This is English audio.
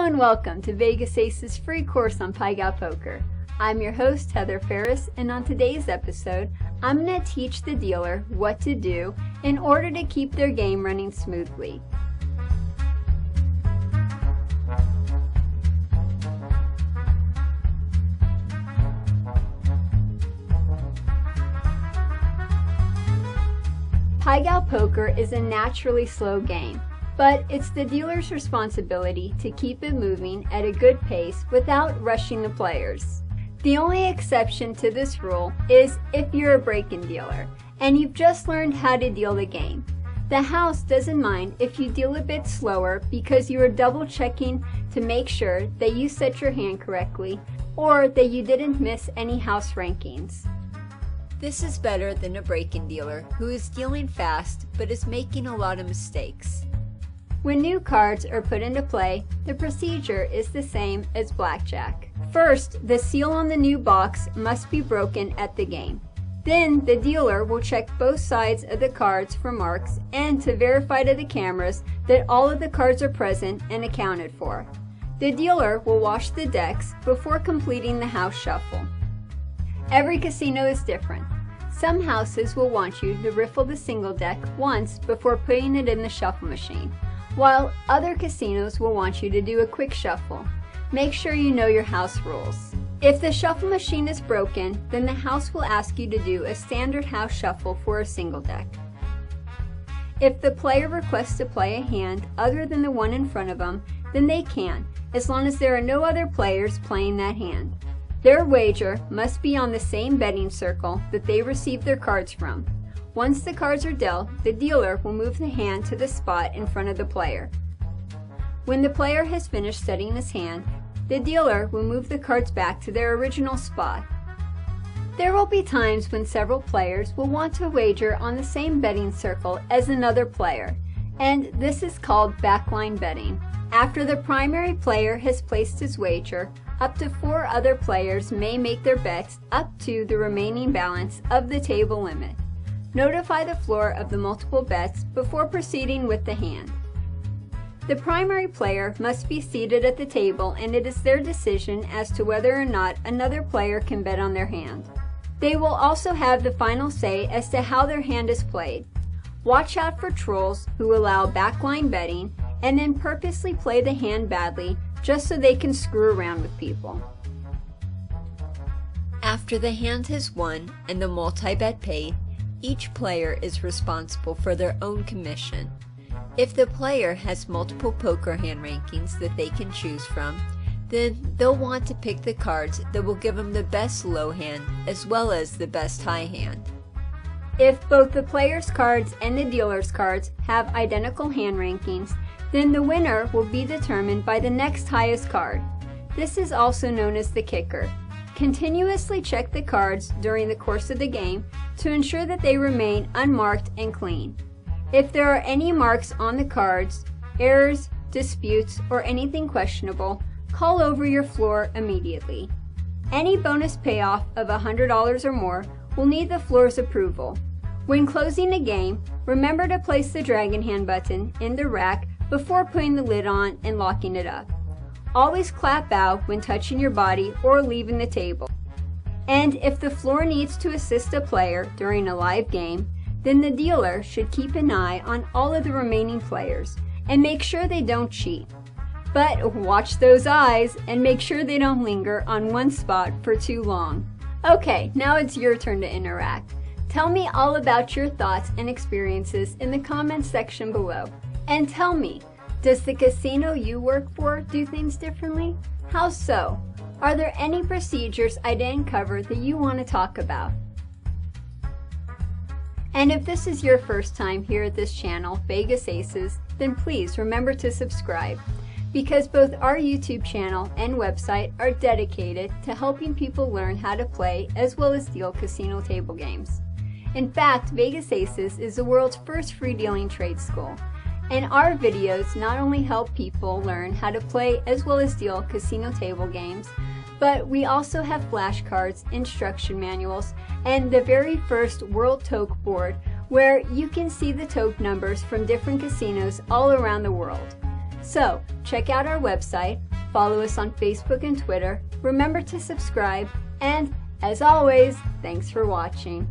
Hello and welcome to Vegas Ace's free course on Pai Gow Poker. I'm your host, Heather Ferris, and on today's episode, I'm going to teach the dealer what to do in order to keep their game running smoothly. Pai Gow Poker is a naturally slow game, but it's the dealer's responsibility to keep it moving at a good pace without rushing the players. The only exception to this rule is if you're a break-in dealer and you've just learned how to deal the game. The house doesn't mind if you deal a bit slower because you are double checking to make sure that you set your hand correctly or that you didn't miss any house rankings. This is better than a break-in dealer who is dealing fast but is making a lot of mistakes. When new cards are put into play, the procedure is the same as blackjack. First, the seal on the new box must be broken at the game. Then, the dealer will check both sides of the cards for marks and to verify to the cameras that all of the cards are present and accounted for. The dealer will wash the decks before completing the house shuffle. Every casino is different. Some houses will want you to riffle the single deck once before putting it in the shuffle machine, while other casinos will want you to do a quick shuffle. Make sure you know your house rules. If the shuffle machine is broken, then the house will ask you to do a standard house shuffle for a single deck. If the player requests to play a hand other than the one in front of them, then they can, as long as there are no other players playing that hand. Their wager must be on the same betting circle that they received their cards from. Once the cards are dealt, the dealer will move the hand to the spot in front of the player. When the player has finished setting his hand, the dealer will move the cards back to their original spot. There will be times when several players will want to wager on the same betting circle as another player, and this is called Backline Betting. After the primary player has placed his wager, up to 4 other players may make their bets up to the remaining balance of the table limit. Notify the floor of the multiple bets before proceeding with the hand. The primary player must be seated at the table, and it is their decision as to whether or not another player can bet on their hand. They will also have the final say as to how their hand is played. Watch out for trolls who allow backline betting and then purposely play the hand badly just so they can screw around with people. After the hand has won and the multi-bet paid, each player is responsible for their own commission. If the player has multiple poker hand rankings that they can choose from, then they'll want to pick the cards that will give them the best low hand as well as the best high hand. If both the player's cards and the dealer's cards have identical hand rankings, then the winner will be determined by the next highest card. This is also known as the kicker. Continuously check the cards during the course of the game to ensure that they remain unmarked and clean. If there are any marks on the cards, errors, disputes, or anything questionable, call over your floor immediately. Any bonus payoff of $100 or more will need the floor's approval. When closing a game, remember to place the dragon hand button in the rack before putting the lid on and locking it up. Always clap bow when touching your body or leaving the table. And if the floor needs to assist a player during a live game, then the dealer should keep an eye on all of the remaining players and make sure they don't cheat. But watch those eyes and make sure they don't linger on one spot for too long. Okay, now it's your turn to interact. Tell me all about your thoughts and experiences in the comments section below. And tell me, does the casino you work for do things differently? How so? Are there any procedures I didn't cover that you want to talk about? And if this is your first time here at this channel, Vegas Aces, then please remember to subscribe, because both our YouTube channel and website are dedicated to helping people learn how to play as well as deal casino table games. In fact, Vegas Aces is the world's first free dealing trade school. And our videos not only help people learn how to play as well as deal casino table games, but we also have flashcards, instruction manuals, and the very first World Toke board where you can see the Toke numbers from different casinos all around the world. So check out our website follow us on Facebook and Twitter, remember to subscribe, and as always, thanks for watching.